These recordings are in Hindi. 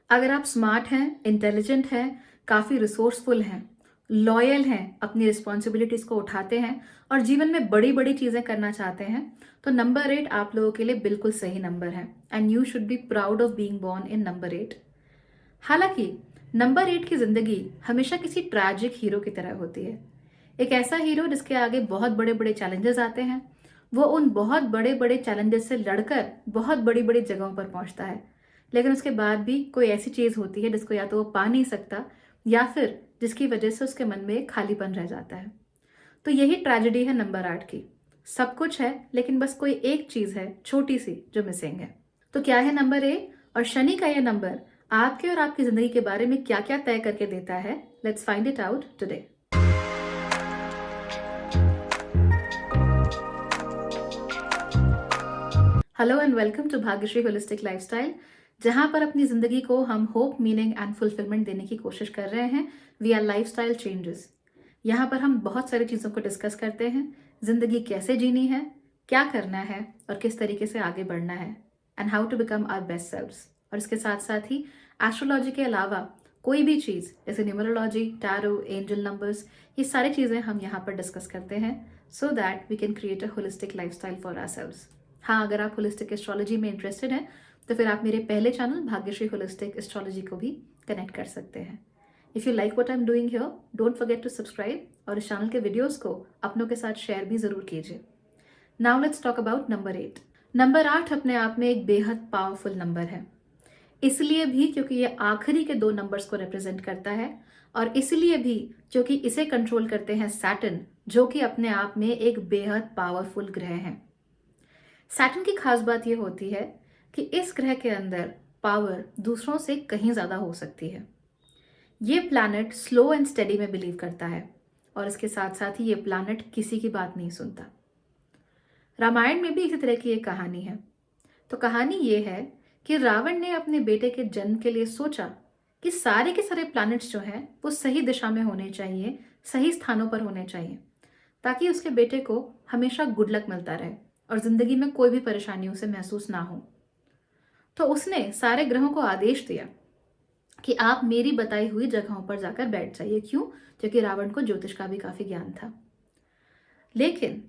अगर आप स्मार्ट हैं, इंटेलिजेंट हैं, काफ़ी रिसोर्सफुल हैं, लॉयल हैं, अपनी रिस्पॉन्सिबिलिटीज़ को उठाते हैं और जीवन में बड़ी-बड़ी चीज़ें करना चाहते हैं, तो नंबर 8 आप लोगों के लिए बिल्कुल सही नंबर है and you should be proud of being born in number 8। हालाँकि नंबर 8 की ज़िंदगी हमेशा किसी ट्रैजिक हीरो की तरह होती है। एक ऐसा हीरो जिसके आगे बहुत बड़े-बड़े चैलेंजेस आते हैं। वो उन बहुत बड़े-बड़े चैलेंजेस से लड़कर बहुत बड़ी-बड़ी जगहों पर पहुँचता है। लेकिन उसके बाद भी कोई ऐसी चीज़ होती है जिसको या तो वो पा नहीं सकता या फिर जिसकी वजह से उसके मन में एक खालीपन रह जाता है। तो यही ट्रेजेडी है नंबर 8 की। सब कुछ है लेकिन बस कोई एक चीज़ है छोटी-सी जो मिसिंग है। तो क्या है नंबर 8 और शनि का ये नंबर आपके और आपकी ज़िंदगी के बारे में क्या-क्या तय करके देता है? Let's find it out today. Hello and welcome to Bhagyashree holistic lifestyle, जहां पर अपनी जिंदगी को हम होप, मीनिंग एंड फुलफिलमेंट देने की कोशिश कर रहे हैं विया लाइफस्टाइल चेंजेस। यहाँ पर हम बहुत सारी चीज़ों को डिस्कस करते हैं। जिंदगी कैसे जीनी है, क्या करना है और किस तरीके से आगे बढ़ना है and how to become our best selves. और इसके साथ साथ ही एस्ट्रोलॉजी के अलावा कोई भी चीज़ जैसे न्यूमरोलॉजी, टैरो, एंजल नंबर्स, ये सारी चीज़ें हम यहाँ पर डिस्कस करते हैं so that we can create a holistic lifestyle for ourselves. हाँ, अगर आप होलिस्टिक एस्ट्रोलॉजी में इंटरेस्टेड हैं तो फिर आप मेरे पहले चैनल भाग्यश्री होलिस्टिक एस्ट्रोलॉजी को भी कनेक्ट कर सकते हैं। If you like what I am doing here, don't forget to subscribe और इस चैनल के वीडियोस को अपनों के साथ शेयर भी ज़रूर कीजिए। Now let's talk about number 8। Number 8 अपने आप में एक बेहद पावरफुल नंबर है, इसलिए भी क्योंकि ये आखिरी के 2 नंबर्स को रिप्रेजेंट करता है और इसलिए भी क्योंकि इसे कंट्रोल करते हैं सैटर्न, जो कि अपने आप में एक बेहद पावरफुल ग्रह है। सैटर्न की खास बात यह होती है कि इस ग्रह के अंदर पावर दूसरों से कहीं ज्यादा हो सकती है। ये प्लैनेट स्लो एंड स्टेडी में बिलीव करता है और इसके साथ साथ ही ये प्लैनेट किसी की बात नहीं सुनता। रामायण में भी इसी तरह की एक कहानी है। तो कहानी ये है कि रावण ने अपने बेटे के जन्म के लिए सोचा कि सारे के सारे प्लैनेट्स जो हैं वो सही दिशा में होने चाहिए, सही स्थानों पर होने चाहिए, ताकि उसके बेटे को हमेशा गुड लक मिलता रहे और जिंदगी में कोई भी परेशानी उसे महसूस ना हो। तो उसने सारे ग्रहों को आदेश दिया कि आप मेरी बताई हुई जगहों पर जाकर बैठ जाइए। क्यों? क्योंकि रावण को ज्योतिष का भी काफी ज्ञान था। लेकिन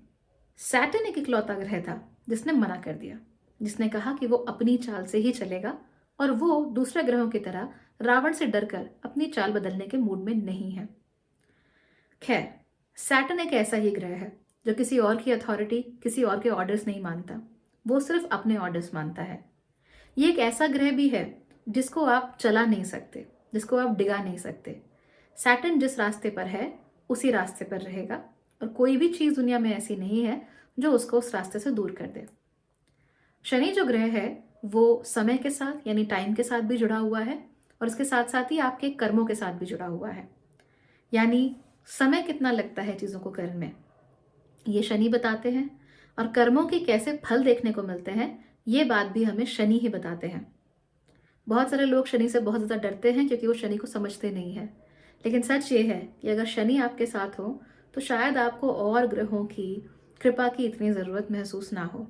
सैटर्न एक इकलौता ग्रह था जिसने मना कर दिया, जिसने कहा कि वो अपनी चाल से ही चलेगा और वो दूसरे ग्रहों की तरह रावण से डरकर अपनी चाल बदलने के मूड में नहीं है। खैर, सैटर्न एक ऐसा ही ग्रह है जो किसी और की अथॉरिटी, किसी और के ऑर्डर्स नहीं मानता। वो सिर्फ अपने ऑर्डर्स मानता है। ये एक ऐसा ग्रह भी है जिसको आप चला नहीं सकते, जिसको आप डिगा नहीं सकते। सैटर्न जिस रास्ते पर है उसी रास्ते पर रहेगा और कोई भी चीज दुनिया में ऐसी नहीं है जो उसको उस रास्ते से दूर कर दे। शनि जो ग्रह है वो समय के साथ यानी टाइम के साथ भी जुड़ा हुआ है और इसके साथ साथ ही आपके कर्मों के साथ भी जुड़ा हुआ है। यानी समय कितना लगता है चीजों को करने में, ये शनि बताते हैं और कर्मों के कैसे फल देखने को मिलते हैं ये बात भी हमें शनि ही बताते हैं। बहुत सारे लोग शनि से बहुत ज़्यादा डरते हैं क्योंकि वो शनि को समझते नहीं है। लेकिन सच ये है कि अगर शनि आपके साथ हो तो शायद आपको और ग्रहों की कृपा की इतनी ज़रूरत महसूस ना हो।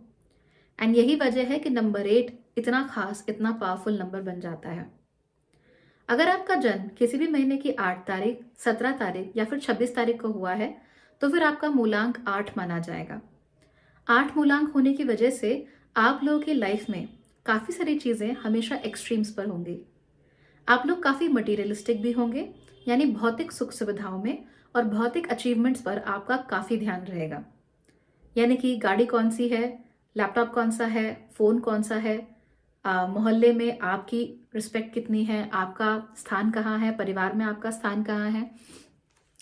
एंड यही वजह है कि नंबर 8 इतना खास, इतना पावरफुल नंबर बन जाता है। अगर आपका जन्म किसी भी महीने की 8 तारीख, 17 तारीख या फिर 26 तारीख को हुआ है तो फिर आपका मूलांक 8 माना जाएगा। 8 मूलांक होने की वजह से आप लोगों की लाइफ में काफ़ी सारी चीज़ें हमेशा एक्सट्रीम्स पर होंगी। आप लोग काफ़ी मटीरियलिस्टिक भी होंगे, यानी भौतिक सुख सुविधाओं में और भौतिक अचीवमेंट्स पर आपका काफ़ी ध्यान रहेगा। यानी कि गाड़ी कौन सी है, लैपटॉप कौन सा है, फ़ोन कौन सा है, मोहल्ले में आपकी रिस्पेक्ट कितनी है, आपका स्थान कहाँ है, परिवार में आपका स्थान कहाँ है।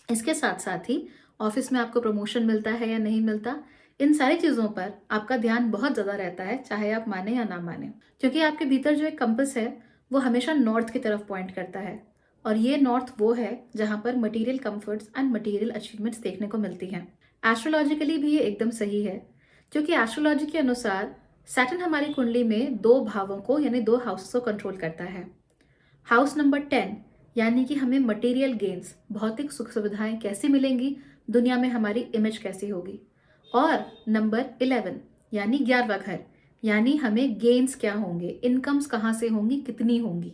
इसके साथ साथ ही ऑफिस में आपको प्रमोशन मिलता है या नहीं मिलता, इन सारी चीज़ों पर आपका ध्यान बहुत ज़्यादा रहता है, चाहे आप माने या ना माने। क्योंकि आपके भीतर जो एक कंपस है वो हमेशा नॉर्थ की तरफ पॉइंट करता है और ये नॉर्थ वो है जहाँ पर material comforts and material achievements देखने को मिलती हैं। एस्ट्रोलॉजिकली भी ये एकदम सही है, क्योंकि एस्ट्रोलॉजी के अनुसार सैटर्न हमारी कुंडली में 2 भावों को यानी 2 हाउस को कंट्रोल करता है। हाउस नंबर 10 यानी कि हमें मटेरियल गेन्स, भौतिक सुख सुविधाएं कैसी मिलेंगी, दुनिया में हमारी इमेज कैसी होगी। और नंबर 11 यानी 11वां घर, यानी हमें गेन्स क्या होंगे, इनकम्स कहाँ से होंगी, कितनी होंगी।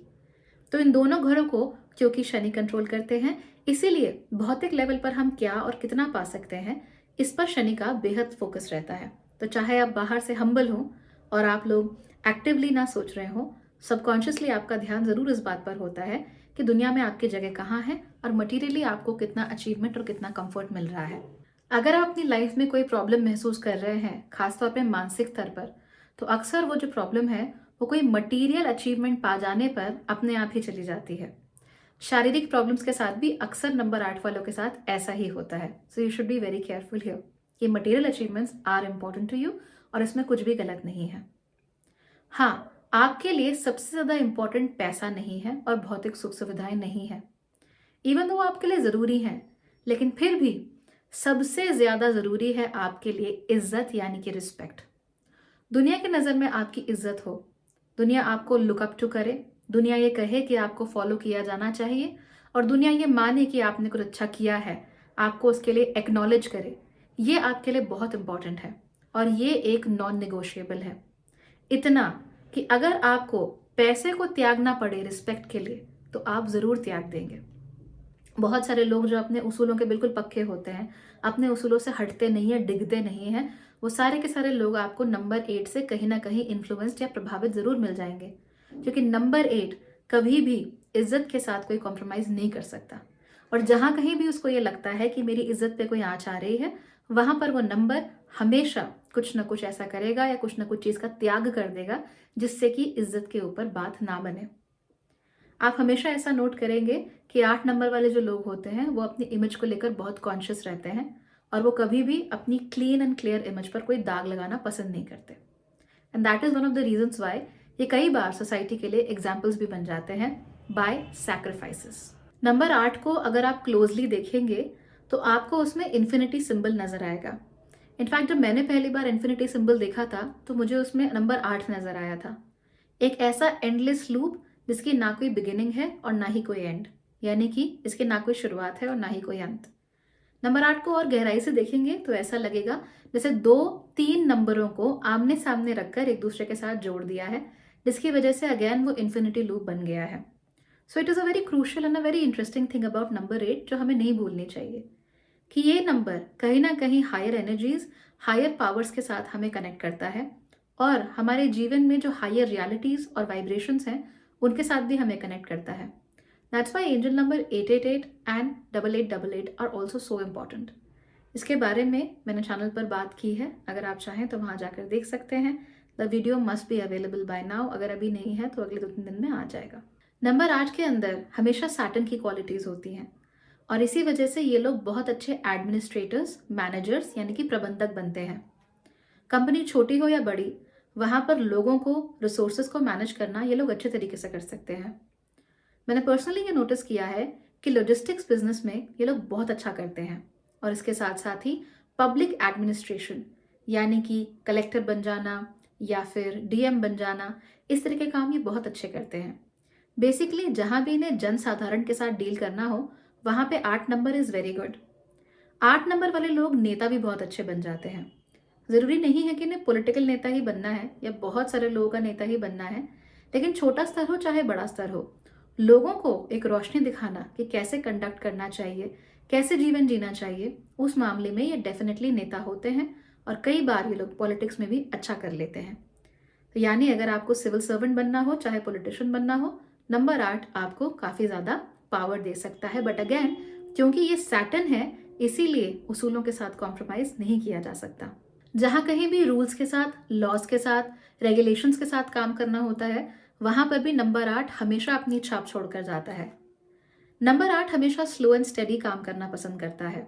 तो इन दोनों घरों को क्योंकि शनि कंट्रोल करते हैं, इसीलिए भौतिक लेवल पर हम क्या और कितना पा सकते हैं, इस पर शनि का बेहद फोकस रहता है। तो चाहे आप बाहर से हम्बल हो और आप लोग एक्टिवली ना सोच रहे हो, सबकॉन्शियसली आपका ध्यान जरूर इस बात पर होता है कि दुनिया में आपकी जगह कहाँ है और मटीरियली आपको कितना अचीवमेंट और कितना कंफर्ट मिल रहा है। अगर आप अपनी लाइफ में कोई प्रॉब्लम महसूस कर रहे हैं, खासतौर पे मानसिक स्तर पर, तो अक्सर वो जो प्रॉब्लम है वो कोई मटीरियल अचीवमेंट पा जाने पर अपने आप ही चली जाती है। शारीरिक प्रॉब्लम्स के साथ भी अक्सर नंबर 8 वालों के साथ ऐसा ही होता है। So you should be very careful here कि material achievements are important to you और इसमें कुछ भी गलत नहीं है। हाँ, आपके लिए सबसे ज्यादा इंपॉर्टेंट पैसा नहीं है और भौतिक सुख सुविधाएं नहीं है। इवन वो आपके लिए जरूरी हैं, लेकिन फिर भी सबसे ज्यादा जरूरी है आपके लिए इज्जत, यानी कि रिस्पेक्ट। दुनिया की नजर में आपकी इज्जत हो, दुनिया आपको लुक अप टू करे, दुनिया ये कहे कि आपको फॉलो किया जाना चाहिए और दुनिया ये माने कि आपने कुछ अच्छा किया है, आपको उसके लिए एक्नॉलेज करे, ये आपके लिए बहुत इंपॉर्टेंट है और ये एक नॉन निगोशिएबल है। इतना कि अगर आपको पैसे को त्यागना पड़े रिस्पेक्ट के लिए तो आप जरूर त्याग देंगे। बहुत सारे लोग जो अपने उसूलों के बिल्कुल पक्के होते हैं, अपने उसूलों से हटते नहीं है, डिगते नहीं है, वो सारे के सारे लोग आपको नंबर 8 से कहीं ना कहीं इन्फ्लुएंस्ड या प्रभावित जरूर मिल जाएंगे, क्योंकि नंबर 8 कभी भी इज्जत के साथ कोई कॉम्प्रोमाइज नहीं कर सकता। और जहां कहीं भी उसको ये लगता है कि मेरी इज्जत पे कोई आंच आ रही है, वहां पर वो नंबर हमेशा कुछ ना कुछ ऐसा करेगा या कुछ ना कुछ चीज का त्याग कर देगा जिससे कि इज्जत के ऊपर बात ना बने। आप हमेशा ऐसा नोट करेंगे कि 8 नंबर वाले जो लोग होते हैं वो अपनी इमेज को लेकर बहुत कॉन्शियस रहते हैं और वो कभी भी अपनी क्लीन एंड क्लियर इमेज पर कोई दाग लगाना पसंद नहीं करते। And that is one of the reasons Y ये कई बार सोसाइटी के लिए एग्जाम्पल्स भी बन जाते हैं बाय सैक्रिफाइसेस। नंबर 8 को अगर आप क्लोजली देखेंगे तो आपको उसमें इन्फिनिटी सिंबल नजर आएगा। इनफैक्ट जब मैंने पहली बार इन्फिनिटी सिंबल देखा था तो मुझे उसमें नंबर 8 नजर आया था। एक ऐसा एंडलेस लूप जिसकी ना कोई बिगिनिंग है और ना ही कोई एंड, यानी कि इसकी ना कोई शुरुआत है और ना ही कोई अंत। नंबर 8 को और गहराई से देखेंगे तो ऐसा लगेगा जैसे 2-3 नंबरों को आमने सामने रखकर एक दूसरे के साथ जोड़ दिया है, जिसकी वजह से अगेन वो इन्फिनिटी लूप बन गया है। So it is a very crucial and a very interesting thing about number 8 जो हमें नहीं भूलनी चाहिए, कि ये नंबर कहीं ना कहीं हायर एनर्जीज, हायर पावर्स के साथ हमें कनेक्ट करता है और हमारे जीवन में जो हायर रियलिटीज और वाइब्रेशंस हैं उनके साथ भी हमें कनेक्ट करता है। That's why angel number 888 and 8888 are also so important. इसके बारे में मैंने चैनल पर बात की है, अगर आप चाहें तो वहां जाकर देख सकते हैं। The video must be available by now, अगर अभी नहीं है तो अगले 2-3 दिन में आ जाएगा। नंबर 8 के अंदर हमेशा सैटर्न की क्वालिटीज होती हैं और इसी वजह से ये लोग बहुत अच्छे एडमिनिस्ट्रेटर्स, मैनेजर्स यानी कि प्रबंधक बनते हैं। कंपनी छोटी हो या बड़ी, वहां पर लोगों को, रिसोर्सेज को मैनेज करना ये लोग अच्छे तरीके से कर सकते हैं। मैंने पर्सनली ये नोटिस किया है कि लॉजिस्टिक्स बिजनेस में ये लोग बहुत अच्छा करते हैं और इसके साथ साथ ही पब्लिक एडमिनिस्ट्रेशन यानी कि कलेक्टर बन जाना या फिर डीएम बन जाना, इस तरह के काम ये बहुत अच्छे करते हैं। बेसिकली जहां भी इन्हें जनसाधारण के साथ डील करना हो वहां पे 8 number is very good. 8 number वाले लोग नेता भी बहुत अच्छे बन जाते हैं। जरूरी नहीं है कि इन्हें पॉलिटिकल नेता ही बनना है या बहुत सारे लोगों का नेता ही बनना है, लेकिन छोटा स्तर हो चाहे बड़ा स्तर हो, लोगों को एक रोशनी दिखाना कि कैसे कंडक्ट करना चाहिए, कैसे जीवन जीना चाहिए, उस मामले में ये डेफिनेटली नेता होते हैं और कई बार ये लोग पॉलिटिक्स में भी अच्छा कर लेते हैं। तो यानी अगर आपको सिविल सर्वेंट बनना हो चाहे पॉलिटिशियन बनना हो, नंबर 8 आपको काफी ज्यादा पावर दे सकता है। बट अगेन, क्योंकि ये सैटर्न है इसीलिए उसूलों के साथ कॉम्प्रोमाइज नहीं किया जा सकता। जहां कहीं भी रूल्स के साथ, लॉज के साथ, रेगुलेशंस के साथ काम करना होता है, वहां पर भी नंबर 8 हमेशा अपनी छाप छोड़कर जाता है। नंबर 8 हमेशा स्लो एंड स्टेडी काम करना पसंद करता है।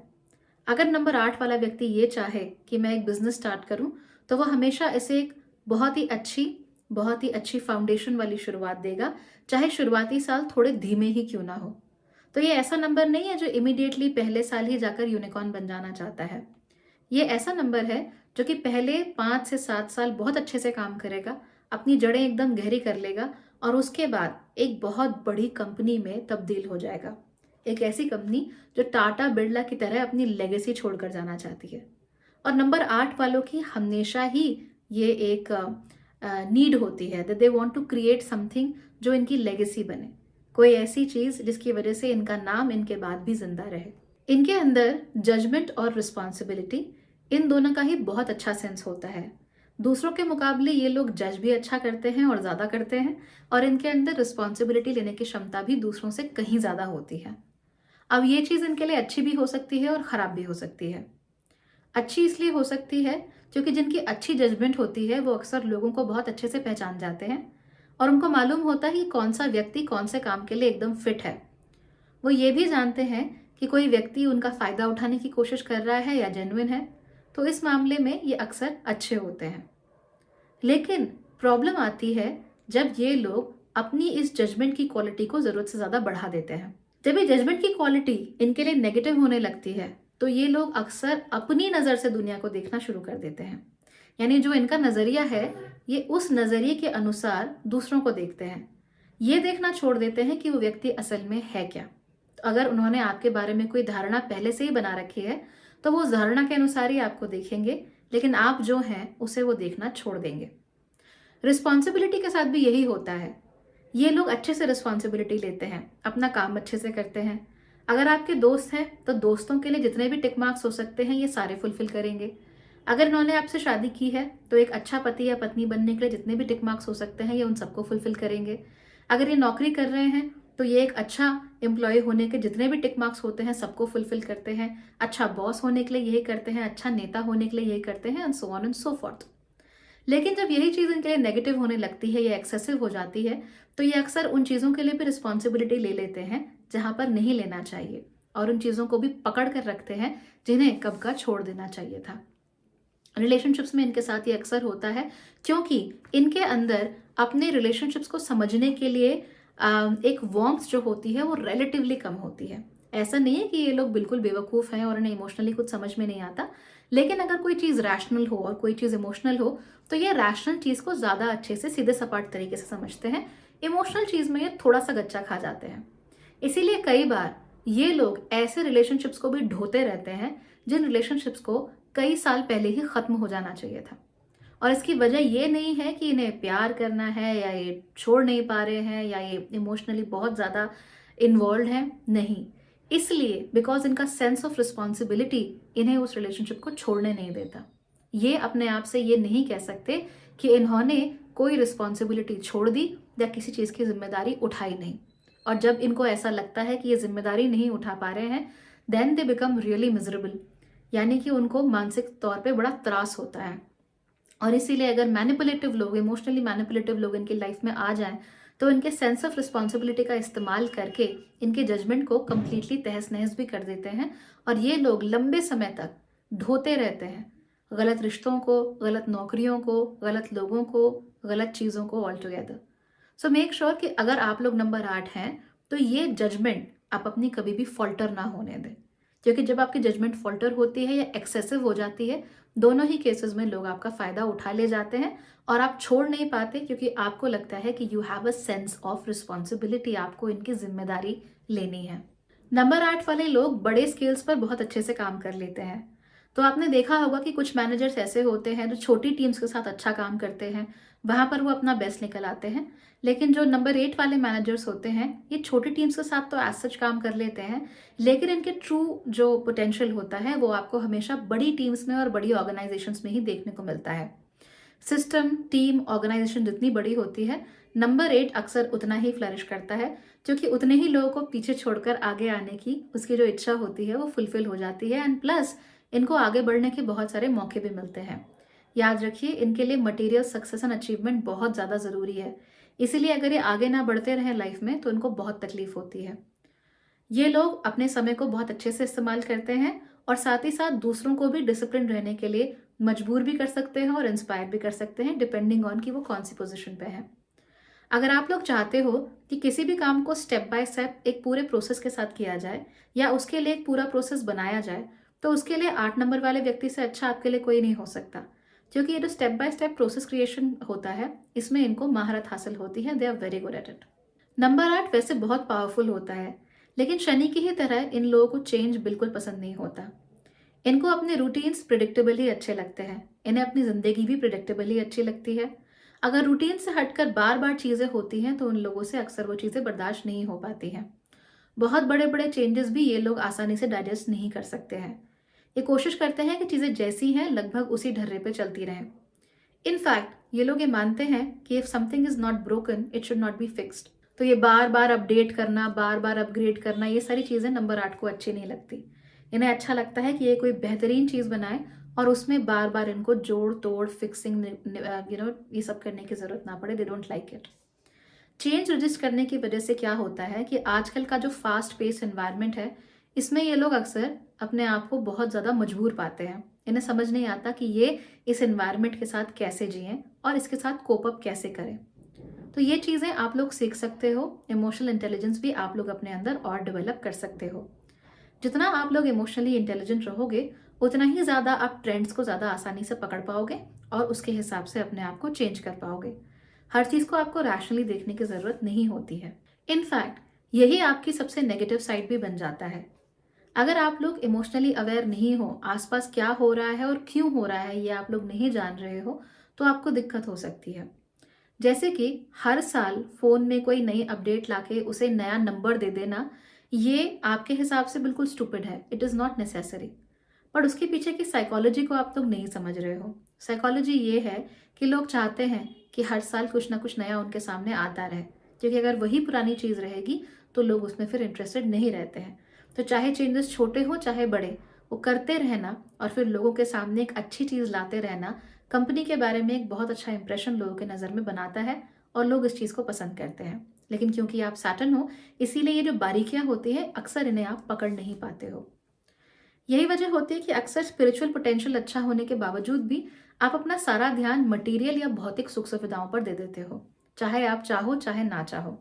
अगर नंबर 8 वाला व्यक्ति ये चाहे कि मैं एक बिजनेस स्टार्ट करूं, तो वो हमेशा इसे एक बहुत ही अच्छी फाउंडेशन वाली शुरुआत देगा, चाहे शुरुआती साल थोड़े धीमे ही क्यों ना हो। तो ये ऐसा नंबर नहीं है जो इमीडिएटली पहले साल ही जाकर यूनिकॉर्न बन जाना चाहता है। ये ऐसा नंबर है जो कि पहले 5 से 7 साल बहुत अच्छे से काम करेगा, अपनी जड़ें एकदम गहरी कर लेगा और उसके बाद एक बहुत बड़ी कंपनी में तब्दील हो जाएगा। एक ऐसी कंपनी जो टाटा बिरला की तरह अपनी लेगेसी छोड़कर जाना चाहती है। और नंबर 8 वालों की हमेशा ही ये एक नीड होती है that they want to create something जो इनकी लेगेसी बने, कोई ऐसी चीज जिसकी वजह से इनका नाम इनके बाद भी जिंदा रहे। इनके अंदर जजमेंट और रिस्पॉन्सिबिलिटी, इन दोनों का ही बहुत अच्छा सेंस होता है। दूसरों के मुकाबले ये लोग जज भी अच्छा करते हैं और ज़्यादा करते हैं, और इनके अंदर रिस्पॉन्सिबिलिटी लेने की क्षमता भी दूसरों से कहीं ज़्यादा होती है। अब ये चीज़ इनके लिए अच्छी भी हो सकती है और ख़राब भी हो सकती है। अच्छी इसलिए हो सकती है क्योंकि जिनकी अच्छी जजमेंट होती है वो अक्सर लोगों को बहुत अच्छे से पहचान जाते हैं, और उनको मालूम होता है कि कौन सा व्यक्ति कौन से काम के लिए एकदम फिट है। वो ये भी जानते हैं कि कोई व्यक्ति उनका फ़ायदा उठाने की कोशिश कर रहा है या जेन्युइन है, तो इस मामले में ये अक्सर अच्छे होते हैं। लेकिन प्रॉब्लम आती है जब ये लोग अपनी इस जजमेंट की क्वालिटी को ज़रूरत से ज़्यादा बढ़ा देते हैं। जब ये जजमेंट की क्वालिटी इनके लिए नेगेटिव होने लगती है, तो ये लोग अक्सर अपनी नज़र से दुनिया को देखना शुरू कर देते हैं। यानी जो इनका नज़रिया है, ये उस नज़रिए के अनुसार दूसरों को देखते हैं। ये देखना छोड़ देते हैं कि वो व्यक्ति असल में है क्या। तो अगर उन्होंने आपके बारे में कोई धारणा पहले से ही बना रखी है, तो वो उस धारणा के अनुसार ही आपको देखेंगे, लेकिन आप जो हैं उसे वो देखना छोड़ देंगे। रिस्पॉन्सिबिलिटी के साथ भी यही होता है। ये लोग अच्छे से रिस्पॉन्सिबिलिटी लेते हैं, अपना काम अच्छे से करते हैं। अगर आपके दोस्त हैं तो दोस्तों के लिए जितने भी टिक मार्क्स हो सकते हैं ये सारे फुलफिल करेंगे। अगर इन्होंने आपसे शादी की है तो एक अच्छा पति या पत्नी बनने के लिए जितने भी टिक मार्क्स हो सकते हैं ये उन सबको फुलफिल करेंगे। अगर ये नौकरी कर रहे हैं तो ये एक अच्छा एम्प्लॉय होने के जितने भी टिक मार्क्स होते हैं सबको फुलफिल करते हैं। अच्छा बॉस होने के लिए यही करते हैं, अच्छा नेता होने के लिए यही करते हैं, and so on and so fourth. लेकिन जब यही चीज़ इनके लिए नेगेटिव होने लगती है या एक्सेसिव हो जाती है, तो ये अक्सर उन चीज़ों के लिए भी रिस्पॉन्सिबिलिटी ले लेते हैं जहाँ पर नहीं लेना चाहिए, और उन चीज़ों को भी पकड़ कर रखते हैं जिन्हें कब का छोड़ देना चाहिए था। रिलेशनशिप्स में इनके साथ ये अक्सर होता है क्योंकि इनके अंदर अपने रिलेशनशिप्स को समझने के लिए एक वार्म्थ जो होती है वो रिलेटिवली कम होती है। ऐसा नहीं है कि ये लोग बिल्कुल बेवकूफ़ हैं और इन्हें इमोशनली कुछ समझ में नहीं आता, लेकिन अगर कोई चीज़ रैशनल हो और कोई चीज़ इमोशनल हो तो ये रैशनल चीज़ को ज़्यादा अच्छे से सीधे सपाट तरीके से समझते हैं। इमोशनल चीज़ में ये थोड़ा सा गच्चा खा जाते हैं। इसीलिए कई बार ये लोग ऐसे रिलेशनशिप्स को भी ढोते रहते हैं जिन रिलेशनशिप्स को कई साल पहले ही ख़त्म हो जाना चाहिए था। और इसकी वजह ये नहीं है कि इन्हें प्यार करना है या ये छोड़ नहीं पा रहे हैं या ये इमोशनली बहुत ज़्यादा इन्वॉल्व हैं, नहीं। इसलिए बिकॉज इनका सेंस ऑफ रिस्पॉन्सिबिलिटी इन्हें उस रिलेशनशिप को छोड़ने नहीं देता। ये अपने आप से ये नहीं कह सकते कि इन्होंने कोई रिस्पॉन्सिबिलिटी छोड़ दी या किसी चीज़ की जिम्मेदारी उठाई नहीं। और जब इनको ऐसा लगता है कि ये जिम्मेदारी नहीं उठा पा रहे हैं, then they become really miserable. यानी कि उनको मानसिक तौर पे बड़ा त्रास होता है। और इसीलिए अगर मैनिपुलेटिव लोग, इमोशनली मैनिपुलेटिव लोग इनकी लाइफ में आ जाएं, तो इनके सेंस ऑफ रिस्पॉन्सिबिलिटी का इस्तेमाल करके इनके जजमेंट को कम्प्लीटली तहस नहस भी कर देते हैं, और ये लोग लंबे समय तक ढोते रहते हैं गलत रिश्तों को, गलत नौकरियों को, गलत लोगों को, गलत चीज़ों को all together. So make sure कि अगर आप लोग नंबर 8 हैं तो ये जजमेंट आप अपनी कभी भी फॉल्टर ना होने दें, क्योंकि जब आपकी जजमेंट फॉल्टर होती है या एक्सेसिव हो जाती है, दोनों ही केसेस में लोग आपका फ़ायदा उठा ले जाते हैं और आप छोड़ नहीं पाते, क्योंकि आपको लगता है कि you have a sense of responsibility, आपको इनकी जिम्मेदारी लेनी है। नंबर 8 वाले लोग बड़े स्केल्स पर बहुत अच्छे से काम कर लेते हैं। तो आपने देखा होगा कि कुछ मैनेजर्स ऐसे होते हैं जो छोटी टीम्स के साथ अच्छा काम करते हैं, वहाँ पर वो अपना बेस्ट निकल आते हैं। लेकिन जो नंबर 8 वाले मैनेजर्स होते हैं, ये छोटी टीम्स के साथ तो एज सच काम कर लेते हैं, लेकिन इनके ट्रू जो पोटेंशियल होता है वो आपको हमेशा बड़ी टीम्स में और बड़ी ऑर्गेनाइजेशंस में ही देखने को मिलता है। सिस्टम, टीम, ऑर्गेनाइजेशन जितनी बड़ी होती है, नंबर 8 अक्सर उतना ही फ्लरिश करता है, क्योंकि उतने ही लोगों को पीछे छोड़कर आगे आने की उसकी जो इच्छा होती है वो फुलफिल हो जाती है, एंड प्लस इनको आगे बढ़ने के बहुत सारे मौके भी मिलते हैं। याद रखिए, इनके लिए मटेरियल सक्सेस एंड अचीवमेंट बहुत ज़्यादा ज़रूरी है। इसीलिए अगर ये आगे ना बढ़ते रहें लाइफ में तो इनको बहुत तकलीफ होती है। ये लोग अपने समय को बहुत अच्छे से इस्तेमाल करते हैं और साथ ही साथ दूसरों को भी डिसिप्लिन रहने के लिए मजबूर भी कर सकते हैं और इंस्पायर भी कर सकते हैं, डिपेंडिंग ऑन कि वो कौन सी पोजीशन पे है। अगर आप लोग चाहते हो कि किसी भी काम को स्टेप बाय स्टेप एक पूरे प्रोसेस के साथ किया जाए या उसके लिए एक पूरा प्रोसेस बनाया जाए, तो उसके लिए 8 नंबर वाले व्यक्ति से अच्छा आपके लिए कोई नहीं हो सकता, क्योंकि ये जो step by step process creation होता है इसमें इनको महारत हासिल होती है। They are very good at it. Number 8 वैसे बहुत पावरफुल होता है, लेकिन शनि की ही तरह इन लोगों को चेंज बिल्कुल पसंद नहीं होता। इनको अपने रूटीन्स प्रिडिक्टेबल ही अच्छे लगते हैं, इन्हें अपनी ज़िंदगी भी प्रिडिक्टेबल ही अच्छी लगती है। अगर रूटीन से हटकर बार बार चीज़ें होती हैं तो उन लोगों से अक्सर वो चीज़ें बर्दाश्त नहीं हो पाती हैं। बहुत बड़े बड़े चेंजेस भी ये लोग आसानी से डाइजेस्ट नहीं कर सकते हैं। ये कोशिश करते हैं कि चीज़ें जैसी हैं लगभग उसी ढर्रे पे चलती रहें। इनफैक्ट ये लोग ये मानते हैं कि if something is not broken it should not be fixed. तो ये बार बार अपडेट करना, बार बार अपग्रेड करना, ये सारी चीज़ें नंबर 8 को अच्छी नहीं लगती। इन्हें अच्छा लगता है कि ये कोई बेहतरीन चीज़ बनाए और उसमें बार बार इनको जोड़ तोड़ फिक्सिंग ये सब करने की ज़रूरत ना पड़े। They don't like it. Change resist करने की वजह से क्या होता है कि आजकल का जो फास्ट पेस एनवायरनमेंट है, इसमें ये लोग अक्सर अपने आप को बहुत ज़्यादा मजबूर पाते हैं। इन्हें समझ नहीं आता कि ये इस एनवायरनमेंट के साथ कैसे जिएं और इसके साथ कोप अप कैसे करें। तो ये चीज़ें आप लोग सीख सकते हो। इमोशनल इंटेलिजेंस भी आप लोग अपने अंदर और डेवलप कर सकते हो। जितना आप लोग इमोशनली इंटेलिजेंट रहोगे, उतना ही ज़्यादा आप ट्रेंड्स को ज़्यादा आसानी से पकड़ पाओगे और उसके हिसाब से अपने आप को चेंज कर पाओगे। हर चीज़ को आपको रैशनली देखने की ज़रूरत नहीं होती है। इनफैक्ट यही आपकी सबसे नेगेटिव साइड भी बन जाता है। अगर आप लोग इमोशनली अवेयर नहीं हो, आसपास क्या हो रहा है और क्यों हो रहा है ये आप लोग नहीं जान रहे हो, तो आपको दिक्कत हो सकती है। जैसे कि हर साल फ़ोन में कोई नई अपडेट लाके उसे नया नंबर दे देना, ये आपके हिसाब से बिल्कुल स्टूपिड है। It is not necessary. पर उसके पीछे की साइकोलॉजी को आप लोग नहीं समझ रहे हो। साइकोलॉजी ये है कि लोग चाहते हैं कि हर साल कुछ ना कुछ नया उनके सामने आता रहे, क्योंकि अगर वही पुरानी चीज़ रहेगी तो लोग उसमें फिर इंटरेस्टेड नहीं रहते हैं। तो चाहे चेंजेस छोटे हो चाहे बड़े, वो करते रहना और फिर लोगों के सामने एक अच्छी चीज़ लाते रहना कंपनी के बारे में एक बहुत अच्छा इंप्रेशन लोगों के नज़र में बनाता है और लोग इस चीज़ को पसंद करते हैं। लेकिन क्योंकि आप सैटर्न हो, इसीलिए ये जो बारीकियां होती हैं अक्सर इन्हें आप पकड़ नहीं पाते हो। यही वजह होती है कि अक्सर स्पिरिचुअल पोटेंशियल अच्छा होने के बावजूद भी आप अपना सारा ध्यान मटेरियल या भौतिक सुख सुविधाओं पर दे देते हो, चाहे आप चाहो चाहे ना चाहो।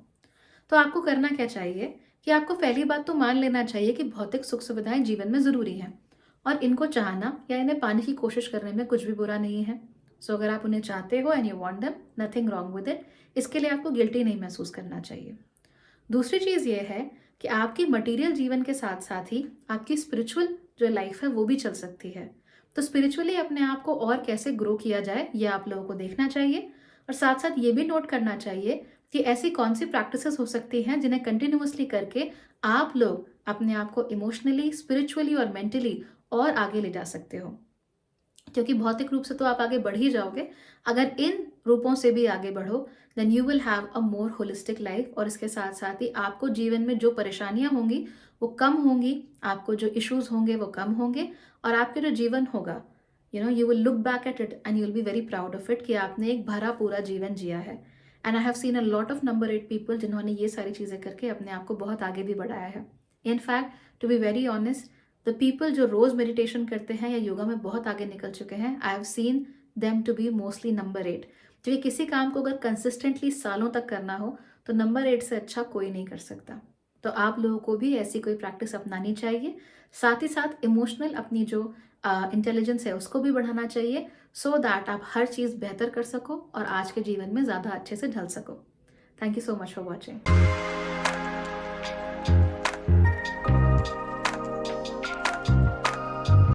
तो आपको करना क्या चाहिए कि आपको पहली बात तो मान लेना चाहिए कि भौतिक सुख सुविधाएं जीवन में ज़रूरी हैं और इनको चाहना या इन्हें पाने की कोशिश करने में कुछ भी बुरा नहीं है। सो अगर आप उन्हें चाहते हो and you want them, nothing wrong with it. इसके लिए आपको गिल्टी नहीं महसूस करना चाहिए। दूसरी चीज़ ये है कि आपकी मटेरियल जीवन के साथ साथ ही आपकी स्पिरिचुअल जो लाइफ है वो भी चल सकती है। तो स्पिरिचुअली अपने आप को और कैसे ग्रो किया जाए ये आप लोगों को देखना चाहिए और साथ साथ ये भी नोट करना चाहिए कि ऐसी कौन सी प्रैक्टिसेस हो सकती हैं जिन्हें कंटिन्यूअसली करके आप लोग अपने आप को इमोशनली, स्पिरिचुअली और मेंटली और आगे ले जा सकते हो। क्योंकि भौतिक रूप से तो आप आगे बढ़ ही जाओगे, अगर इन रूपों से भी आगे बढ़ो then you will have a more holistic life. और इसके साथ साथ ही आपको जीवन में जो परेशानियां होंगी वो कम होंगी, आपको जो इश्यूज होंगे वो कम होंगे और आपके जो जीवन होगा, you will look back at it and you will be very proud of it कि आपने एक भरा पूरा जीवन जिया है। And I have seen a lot of number 8 people जिन्होंने ये सारी चीज़ें करके अपने आप को बहुत आगे भी बढ़ाया है। In fact to be very honest, the people जो रोज मेडिटेशन करते हैं या योगा में बहुत आगे निकल चुके हैं, I have seen them to be mostly number 8। क्योंकि किसी काम को अगर कंसिस्टेंटली सालों तक करना हो तो नंबर 8 से अच्छा कोई नहीं कर सकता। तो आप लोगों को भी ऐसी कोई प्रैक्टिस अपनानी चाहिए। साथ ही साथ इमोशनल अपनी जो इंटेलिजेंस है उसको भी बढ़ाना चाहिए, सो दैट आप हर चीज़ बेहतर कर सको और आज के जीवन में ज़्यादा अच्छे से ढल सको। Thank you so much for watching.